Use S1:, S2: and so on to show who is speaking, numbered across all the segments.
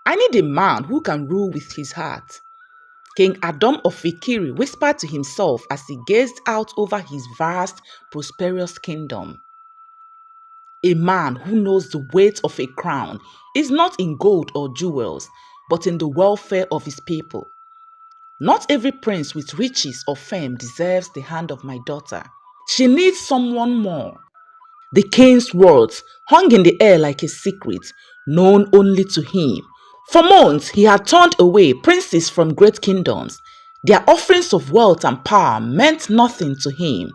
S1: I need a man who can rule with his heart. King Adam of Ikiri whispered to himself as he gazed out over his vast, prosperous kingdom. A man who knows the weight of a crown is not in gold or jewels, but in the welfare of his people. Not every prince with riches or fame deserves the hand of my daughter. She needs someone more. The king's words hung in the air like a secret, known only to him. For months, he had turned away princes from great kingdoms. Their offerings of wealth and power meant nothing to him.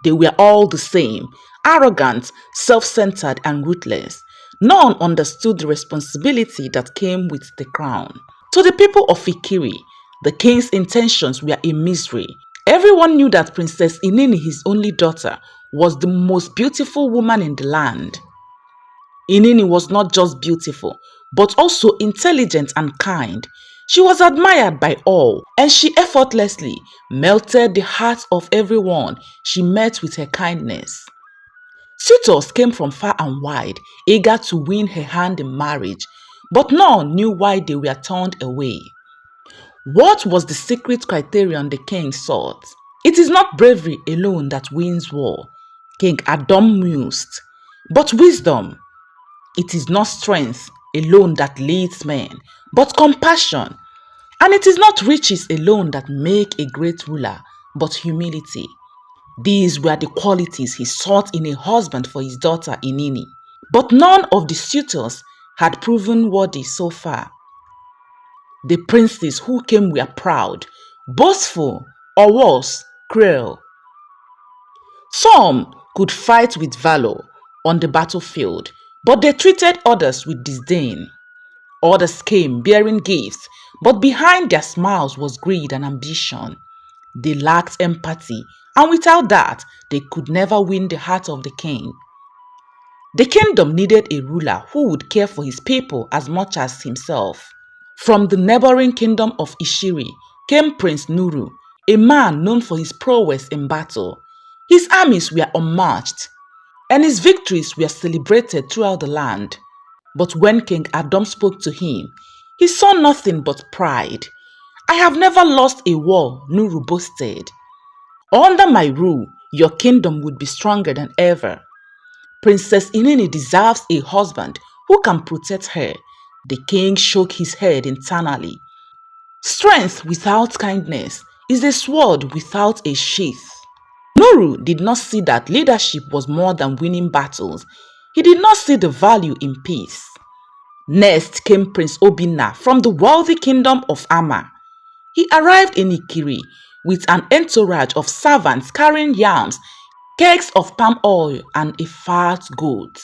S1: They were all the same, arrogant, self-centered, and ruthless. None understood the responsibility that came with the crown. To the people of Ikiri, the king's intentions were a misery. Everyone knew that Princess Inini, his only daughter, was the most beautiful woman in the land. Inini was not just beautiful, but also intelligent and kind. She was admired by all, and she effortlessly melted the hearts of everyone she met with her kindness. Suitors came from far and wide, eager to win her hand in marriage, but none knew why they were turned away. What was the secret criterion the king sought? It is not bravery alone that wins war, King Adam mused, but wisdom. It is not strength alone that leads men, but compassion. And it is not riches alone that make a great ruler, but humility. These were the qualities he sought in a husband for his daughter Inini. But none of the suitors had proven worthy so far. The princes who came were proud, boastful, or worse, cruel. Some could fight with valor on the battlefield, but they treated others with disdain. Others came bearing gifts, but behind their smiles was greed and ambition. They lacked empathy, and without that, they could never win the heart of the king. The kingdom needed a ruler who would care for his people as much as himself. From the neighboring kingdom of Ishiri came Prince Nuru, a man known for his prowess in battle. His armies were unmatched, and his victories were celebrated throughout the land. But when King Adam spoke to him, he saw nothing but pride. I have never lost a war, Nuru boasted. Under my rule, your kingdom would be stronger than ever. Princess Inini deserves a husband who can protect her. The king shook his head internally. Strength without kindness is a sword without a sheath. Nuru did not see that leadership was more than winning battles. He did not see the value in peace. Next came Prince Obinna from the wealthy kingdom of Ama. He arrived in Ikiri with an entourage of servants carrying yams, cakes of palm oil, and a fat goat.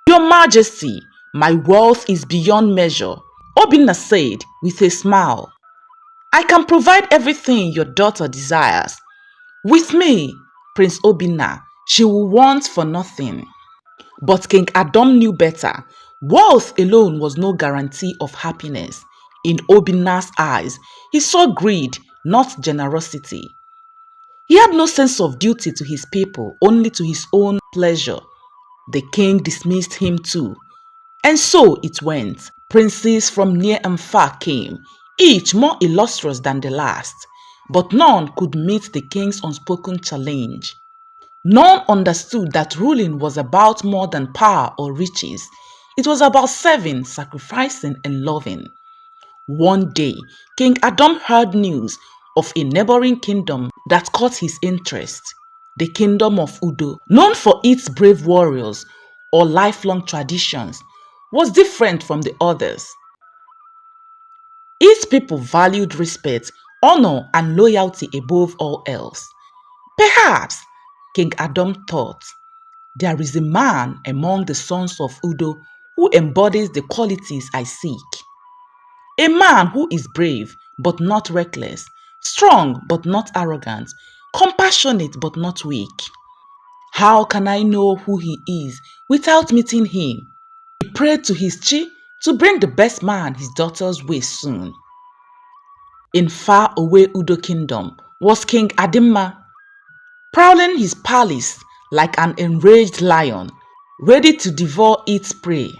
S1: Your Majesty, my wealth is beyond measure, Obinna said with a smile. I can provide everything your daughter desires. With me, Prince Obinna, she will want for nothing. But King Adam knew better. Wealth alone was no guarantee of happiness. In Obinna's eyes, he saw greed, not generosity. He had no sense of duty to his people, only to his own pleasure. The king dismissed him too. And so it went. Princes from near and far came, each more illustrious than the last. But none could meet the king's unspoken challenge. None understood that ruling was about more than power or riches. It was about serving, sacrificing, and loving. One day, King Adam heard news of a neighboring kingdom that caught his interest. The kingdom of Udo, known for its brave warriors or lifelong traditions, was different from the others. Its people valued respect, honor, and loyalty above all else. Perhaps, King Adam thought, there is a man among the sons of Udo who embodies the qualities I seek. A man who is brave but not reckless, strong but not arrogant, compassionate but not weak. How can I know who he is without meeting him? He prayed to his chi to bring the best man his daughter's way soon. In far away Udo kingdom was King Adimma, prowling his palace like an enraged lion, ready to devour its prey.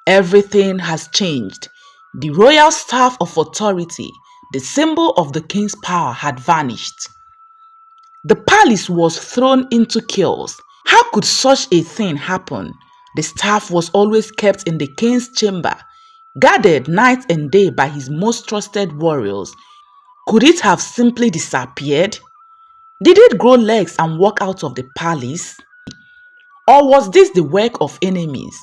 S1: Everything has changed. The royal staff of authority, the symbol of the king's power, had vanished. The palace was thrown into chaos. How could such a thing happen? The staff was always kept in the king's chamber, guarded night and day by his most trusted warriors. Could it have simply disappeared? Did it grow legs and walk out of the palace? Or was this the work of enemies?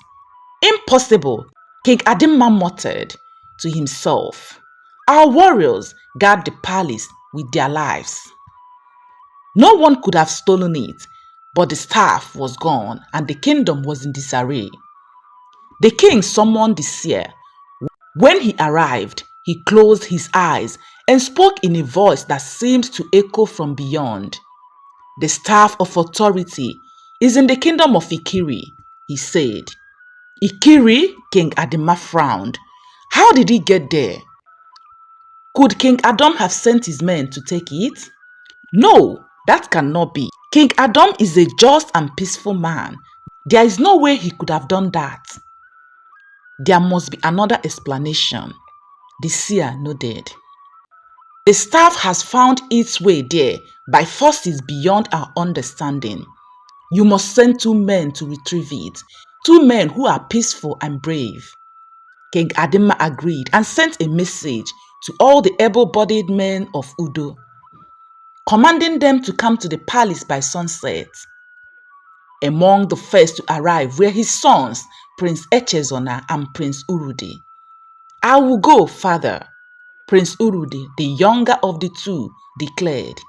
S1: Impossible, King Adima muttered to himself. Our warriors guard the palace with their lives. No one could have stolen it, but the staff was gone and the kingdom was in disarray. The king summoned the seer. When he arrived, he closed his eyes and spoke in a voice that seemed to echo from beyond. The staff of authority is in the kingdom of Ikiri, he said. Ikiri? King Adima frowned. How did he get there? Could King Adam have sent his men to take it? No, that cannot be. King Adam is a just and peaceful man. There is no way he could have done that. There must be another explanation. The seer nodded. The staff has found its way there by forces beyond our understanding. You must send 2 men to retrieve it. 2 men who are peaceful and brave. King Adima agreed and sent a message to all the able-bodied men of Udo, commanding them to come to the palace by sunset. Among the first to arrive were his sons, Prince Echezona and Prince Urudi. I will go, father, Prince Urudi, the younger of the 2, declared.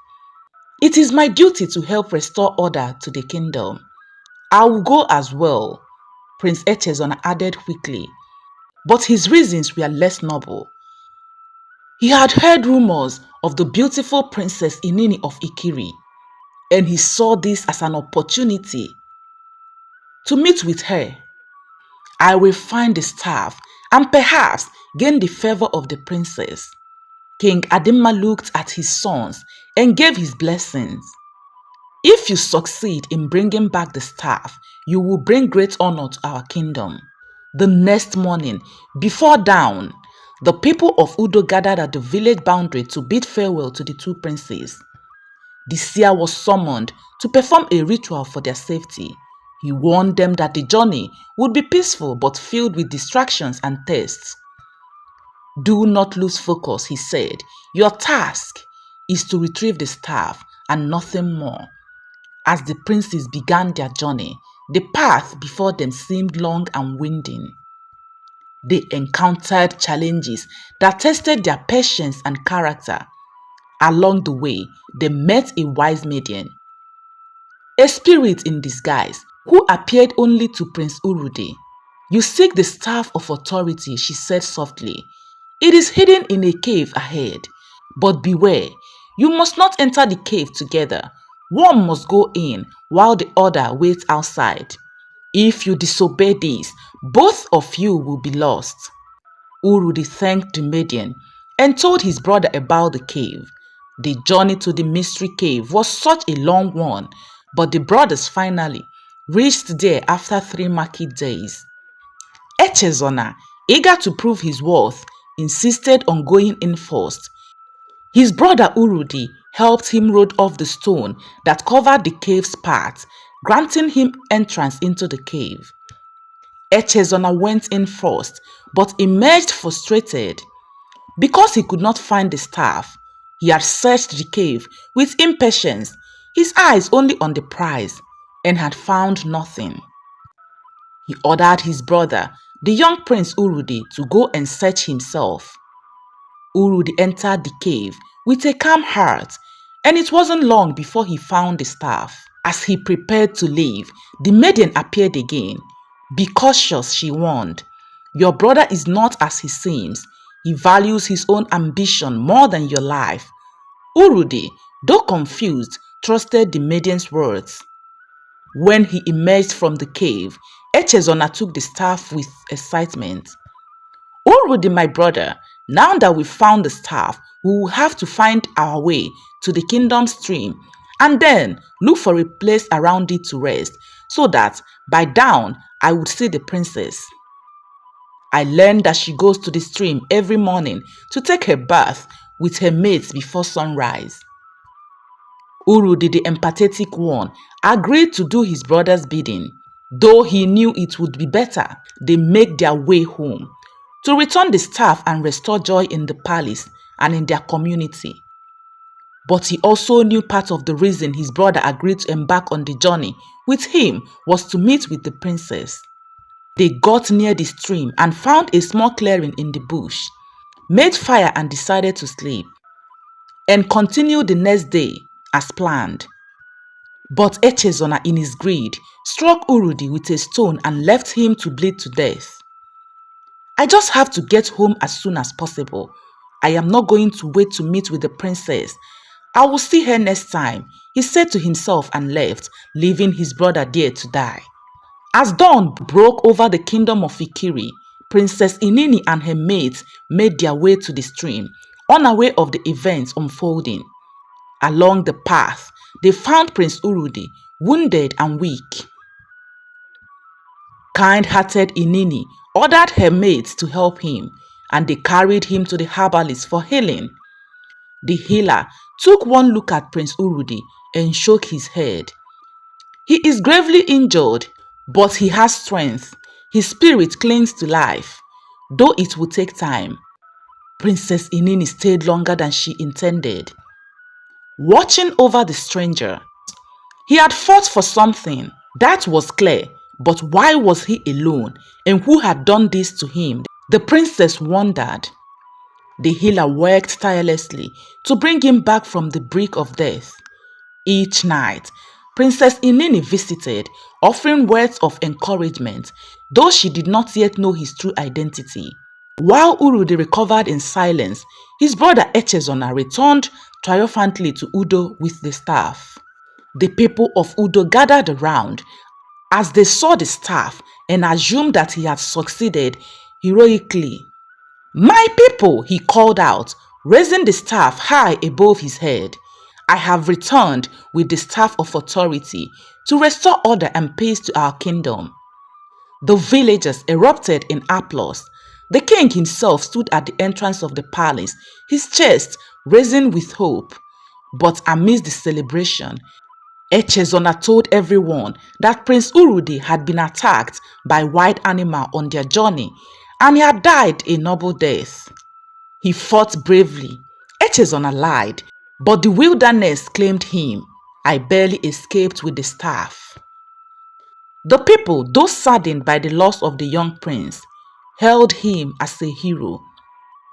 S1: It is my duty to help restore order to the kingdom. I will go as well, Prince Echezona added quickly, but his reasons were less noble. He had heard rumors of the beautiful Princess Inini of Ikiri, and he saw this as an opportunity to meet with her. I will find the staff and perhaps gain the favor of the princess. King Adima looked at his sons and gave his blessings. If you succeed in bringing back the staff, you will bring great honor to our kingdom. The next morning, before dawn, the people of Udo gathered at the village boundary to bid farewell to the 2 princes. The seer was summoned to perform a ritual for their safety. He warned them that the journey would be peaceful but filled with distractions and tests. Do not lose focus, he said. Your task is to retrieve the staff and nothing more. As the princes began their journey, the path before them seemed long and winding. They encountered challenges that tested their patience and character. Along the way, they met a wise maiden, a spirit in disguise, who appeared only to Prince Urudi. You seek the staff of authority, she said softly. It is hidden in a cave ahead. But beware, you must not enter the cave together. One must go in while the other waits outside. If you disobey this, both of you will be lost. Urudi thanked the maiden and told his brother about the cave. The journey to the mystery cave was such a long one, but the brothers finally reached there after 3 market days. Echezona, eager to prove his worth, insisted on going in first. His brother Urudi helped him roll off the stone that covered the cave's path, granting him entrance into the cave. Echezona went in first, but emerged frustrated. Because he could not find the staff, he had searched the cave with impatience, his eyes only on the prize, and had found nothing. He ordered his brother, the young Prince Urudi, to go and search himself. Urudi entered the cave with a calm heart, and it wasn't long before he found the staff. As he prepared to leave, the maiden appeared again. Be cautious, she warned. Your brother is not as he seems. He values his own ambition more than your life. Urudi, though confused, trusted the maiden's words. When he emerged from the cave, Echezona took the staff with excitement. Urudi, my brother, now that we've found the staff, we will have to find our way to the kingdom stream and then look for a place around it to rest, so that by dawn I would see the princess. I learned that she goes to the stream every morning to take her bath with her mates before sunrise. Urudi, the empathetic one, agreed to do his brother's bidding, though he knew it would be better they make their way home to return the staff and restore joy in the palace and in their community. But he also knew part of the reason his brother agreed to embark on the journey with him was to meet with the princess. They got near the stream and found a small clearing in the bush, made fire and decided to sleep, and continued the next day as planned. But Echezona, in his greed, struck Urudi with a stone and left him to bleed to death. I just have to get home as soon as possible. I am not going to wait to meet with the princess. I will see her next time, he said to himself and left, leaving his brother there to die. As dawn broke over the kingdom of Ikiri, Princess Inini and her mates made their way to the stream, unaware of the events unfolding. Along the path, they found Prince Urudi, wounded and weak. Kind-hearted Inini ordered her mates to help him, and they carried him to the herbalist for healing. The healer took one look at Prince Urudi and shook his head. He is gravely injured, but he has strength. His spirit clings to life, though it will take time. Princess Inini stayed longer than she intended, watching over the stranger. He had fought for something, that was clear, but why was he alone, and who had done this to him? The princess wondered. The healer worked tirelessly to bring him back from the brink of death. Each night, Princess Inini visited, offering words of encouragement, though she did not yet know his true identity. While Urudi recovered in silence, his brother Echezona returned triumphantly to Udo with the staff. The people of Udo gathered around as they saw the staff and assumed that he had succeeded heroically. "My people," he called out, raising the staff high above his head. "I have returned with the staff of authority to restore order and peace to our kingdom." The villagers erupted in applause. The king himself stood at the entrance of the palace, his chest raising with hope. But amidst the celebration, Echezona told everyone that Prince Urudi had been attacked by wild animal on their journey, and he had died a noble death. He fought bravely. Echezona lied, but the wilderness claimed him. "I barely escaped with the staff." The people, though saddened by the loss of the young prince, held him as a hero.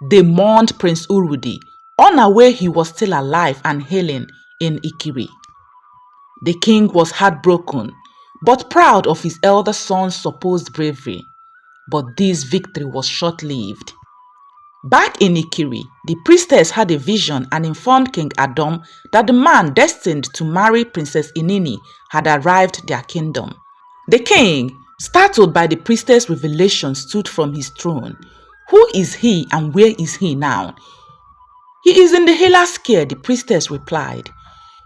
S1: They mourned Prince Urudi, unaware he was still alive and healing in Ikiri. The king was heartbroken, but proud of his elder son's supposed bravery. But this victory was short-lived. Back in Ikiri, the priestess had a vision and informed King Adam that the man destined to marry Princess Inini had arrived their kingdom. The king, startled by the priestess' revelation, stood from his throne. "Who is he and where is he now?" "He is in the healer's care," the priestess replied.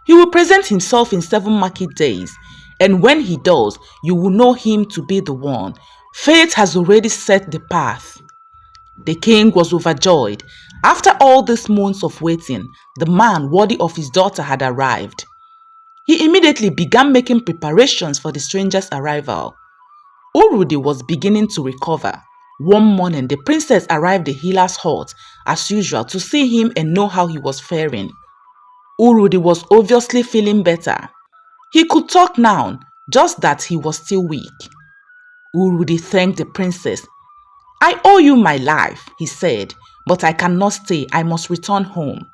S1: "He will present himself in 7 market days, and when he does, you will know him to be the one. Fate has already set the path." The king was overjoyed. After all these months of waiting, the man worthy of his daughter had arrived. He immediately began making preparations for the stranger's arrival. Urudi was beginning to recover. One morning, the princess arrived at the healer's hut as usual to see him and know how he was faring. Urudi was obviously feeling better. He could talk now, just that he was still weak. Urudi thanked the princess. "I owe you my life," he said, "but I cannot stay. I must return home.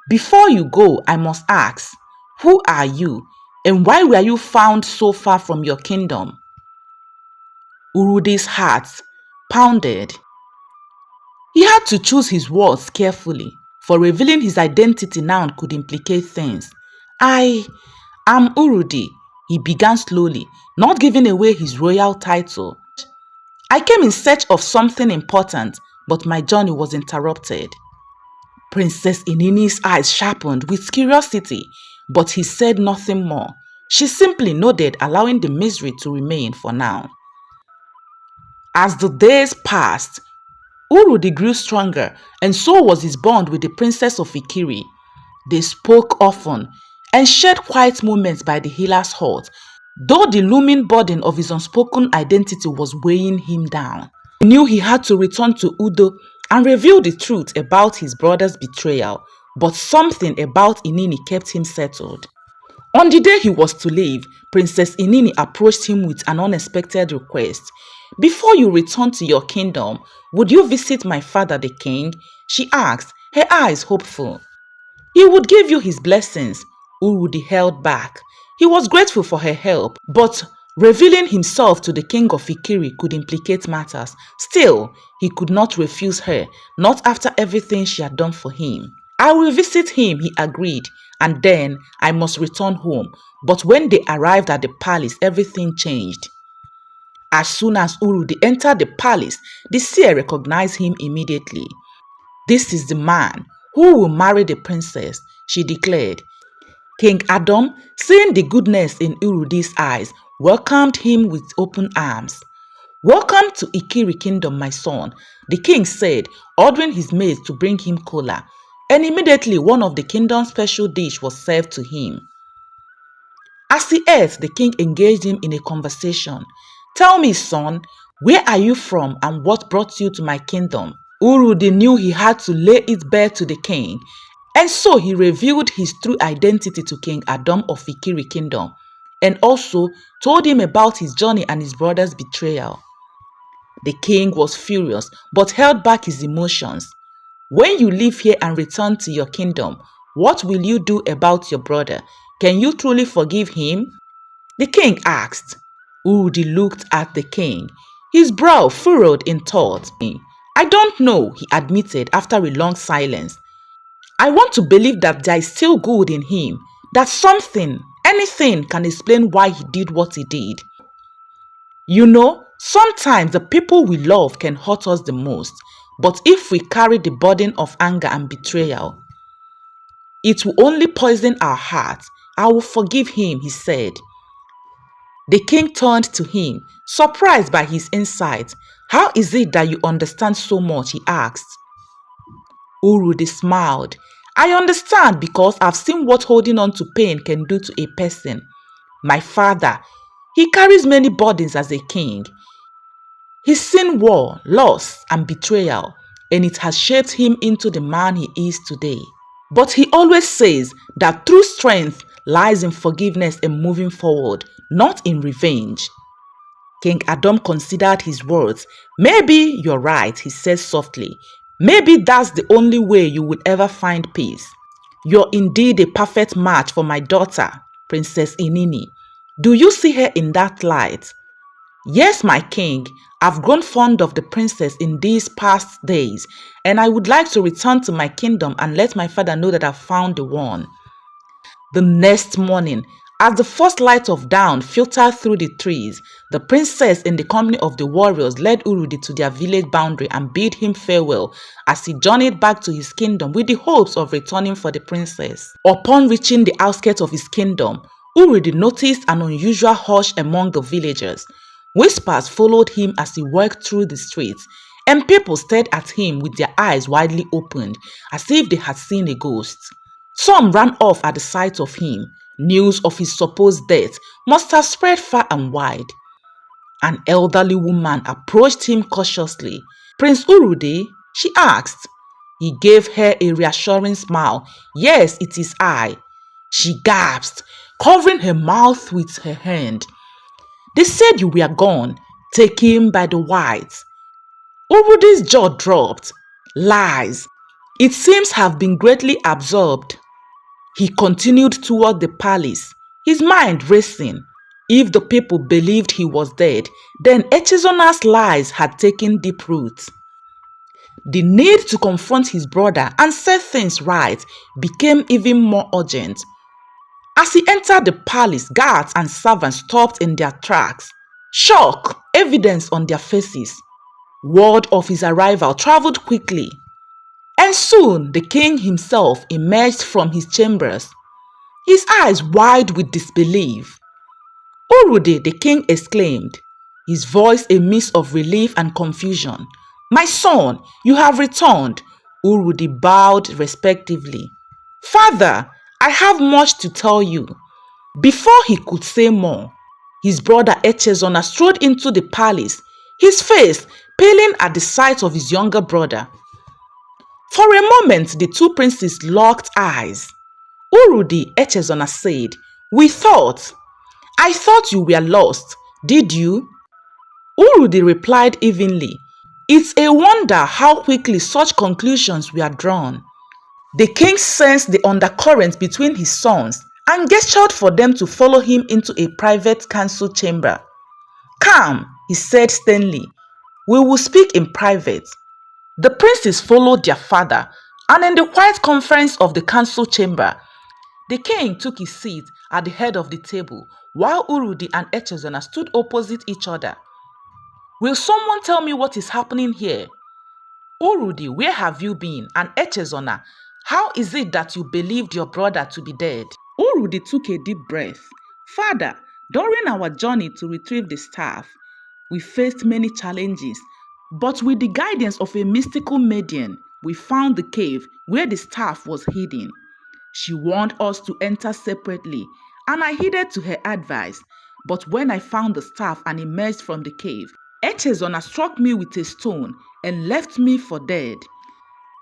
S1: Before you go, I must ask, who are you, and why were you found so far from your kingdom?" Urudi's heart pounded. He had to choose his words carefully, for revealing his identity now could implicate things. "I am Urudi," he began slowly, not giving away his royal title. "I came in search of something important, but my journey was interrupted." Princess Inini's eyes sharpened with curiosity, but he said nothing more. She simply nodded, allowing the misery to remain for now. As the days passed, Urudi grew stronger, and so was his bond with the princess of Ikiri. They spoke often and shared quiet moments by the healer's hut, though the looming burden of his unspoken identity was weighing him down. He knew he had to return to Udo and reveal the truth about his brother's betrayal, but something about Inini kept him settled. On the day he was to leave, Princess Inini approached him with an unexpected request. "Before you return to your kingdom, would you visit my father the king?" she asked, her eyes hopeful. "He would give you his blessings." Urudi held back. He was grateful for her help, but revealing himself to the king of Ikiri could implicate matters. Still, he could not refuse her, not after everything she had done for him. "I will visit him," he agreed, "and then I must return home." But when they arrived at the palace, everything changed. As soon as Urudi entered the palace, the seer recognized him immediately. "This is the man who will marry the princess," she declared. King Adam, seeing the goodness in Urudi's eyes, welcomed him with open arms. "Welcome to Ikiri Kingdom, my son," the king said, ordering his maids to bring him kola, and immediately one of the kingdom's special dish was served to him. As he ate, the king engaged him in a conversation. "Tell me, son, where are you from and what brought you to my kingdom?" Urudi knew he had to lay it bare to the king, and so he revealed his true identity to King Adam of Ikiri Kingdom, and also told him about his journey and his brother's betrayal. The king was furious, but held back his emotions. "When you leave here and return to your kingdom, what will you do about your brother? Can you truly forgive him?" the king asked. Urudi looked at the king, his brow furrowed in thought. "I don't know," he admitted after a long silence. "I want to believe that there is still good in him, that something, anything can explain why he did what he did. You know, sometimes the people we love can hurt us the most, but if we carry the burden of anger and betrayal, it will only poison our hearts. I will forgive him," he said. The king turned to him, surprised by his insight. "How is it that you understand so much?" he asked. Urudi smiled. "I understand because I've seen what holding on to pain can do to a person. My father, he carries many burdens as a king. He's seen war, loss, and betrayal, and it has shaped him into the man he is today. But he always says that true strength lies in forgiveness and moving forward, not in revenge." King Adam considered his words. "Maybe you're right," he said softly. "Maybe that's the only way you will ever find peace. You're indeed a perfect match for my daughter, Princess Inini. Do you see her in that light?" "Yes, my king. I've grown fond of the princess in these past days, and I would like to return to my kingdom and let my father know that I've found the one." The next morning, as the first light of dawn filtered through the trees, the princess in the company of the warriors led Urudi to their village boundary and bid him farewell as he journeyed back to his kingdom with the hopes of returning for the princess. Upon reaching the outskirts of his kingdom, Urudi noticed an unusual hush among the villagers. Whispers followed him as he walked through the streets, and people stared at him with their eyes widely opened, as if they had seen a ghost. Some ran off at the sight of him. News of his supposed death must have spread far and wide. An elderly woman approached him cautiously. "Prince Urudi?" she asked. He gave her a reassuring smile. "Yes, it is I." She gasped, covering her mouth with her hand. "They said you were gone, taken by the whites." Urudi's jaw dropped. "Lies. It seems have been greatly absorbed." He continued toward the palace, his mind racing. If the people believed he was dead, then Echizona's lies had taken deep roots. The need to confront his brother and set things right became even more urgent. As he entered the palace, guards and servants stopped in their tracks, shock evident on their faces. Word of his arrival traveled quickly, and soon the king himself emerged from his chambers, his eyes wide with disbelief. "Urudi," the king exclaimed, his voice a mix of relief and confusion. "My son, you have returned." Urudi bowed respectively. "Father, I have much to tell you." Before he could say more, his brother Echezona strode into the palace, his face paling at the sight of his younger brother. For a moment, the two princes locked eyes. "Urudi," Echezona said, I thought you were lost. Did you?" Urudi replied evenly, "It's a wonder how quickly such conclusions were drawn." The king sensed the undercurrent between his sons and gestured for them to follow him into a private council chamber. "Come," he said sternly, "we will speak in private." The princes followed their father, and in the quiet conference of the council chamber, the king took his seat at the head of the table while Urudi and Echezona stood opposite each other. "Will someone tell me what is happening here? Urudi, where have you been? And Echezona, how is it that you believed your brother to be dead?" Urudi took a deep breath. "Father, during our journey to retrieve the staff, we faced many challenges, but with the guidance of a mystical maiden, we found the cave where the staff was hidden. She warned us to enter separately, and I heeded to her advice. But when I found the staff and emerged from the cave, Echezona struck me with a stone and left me for dead,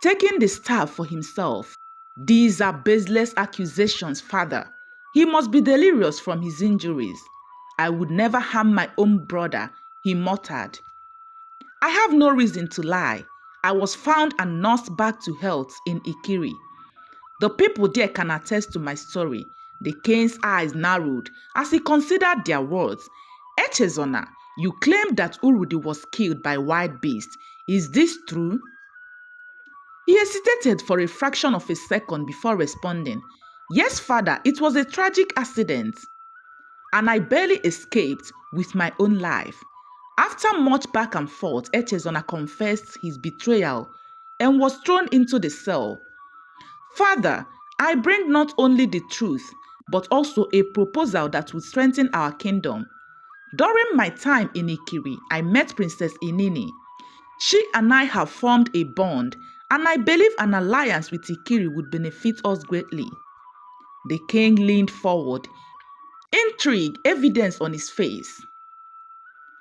S1: taking the staff for himself. These are baseless accusations, father. He must be delirious from his injuries. I would never harm my own brother," he muttered. "I have no reason to lie. I was found and nursed back to health in Ikiri. The people there can attest to my story." The king's eyes narrowed as he considered their words. "Echezona, you claim that Urudi was killed by wild beasts. Is this true?" He hesitated for a fraction of a second before responding. "Yes, father, it was a tragic accident, and I barely escaped with my own life." After much back and forth, Echezona confessed his betrayal and was thrown into the cell. "Father, I bring not only the truth, but also a proposal that will strengthen our kingdom. During my time in Ikiri, I met Princess Inini. She and I have formed a bond, and I believe an alliance with Ikiri would benefit us greatly." The king leaned forward, intrigue evident on his face.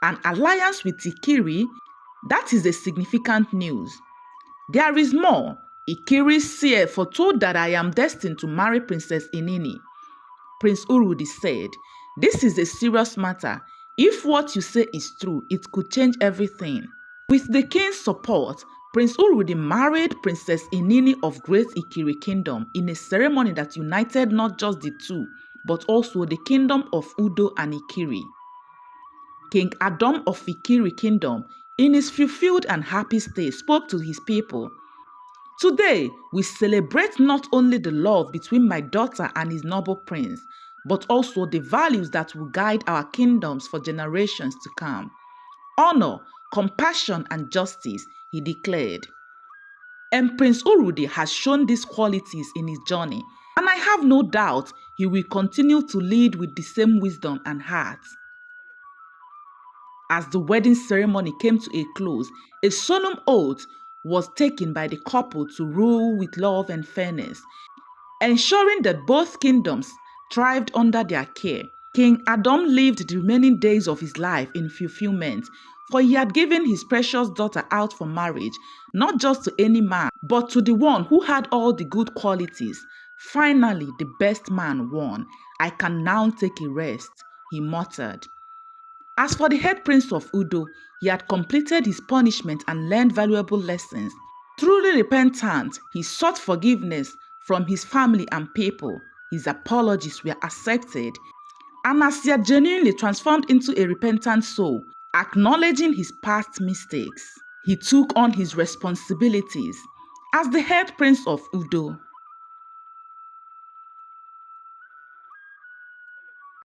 S1: "An alliance with Ikiri? That is a significant news. There is more. Ikiri's seer foretold that I am destined to marry Princess Inini." Prince Urudi said, "This is a serious matter. If what you say is true, it could change everything." With the king's support, Prince Urudi married Princess Inini of Great Ikiri Kingdom in a ceremony that united not just the two, but also the kingdom of Udo and Ikiri. King Adam of Ikiri Kingdom, in his fulfilled and happy state, spoke to his people. "Today, we celebrate not only the love between my daughter and his noble prince, but also the values that will guide our kingdoms for generations to come. Honor, compassion, and justice," he declared. And Prince Urudi has shown these qualities in his journey, and I have no doubt he will continue to lead with the same wisdom and heart. As the wedding ceremony came to a close, a solemn oath was taken by the couple to rule with love and fairness, ensuring that both kingdoms thrived under their care. King Adam lived the remaining days of his life in fulfillment, for he had given his precious daughter out for marriage, not just to any man, but to the one who had all the good qualities. Finally, the best man won. "I can now take a rest," he muttered. As for the head prince of Udo, he had completed his punishment and learned valuable lessons. Truly repentant, he sought forgiveness from his family and people. His apologies were accepted, and as he had genuinely transformed into a repentant soul, acknowledging his past mistakes, he took on his responsibilities as the head prince of Udo.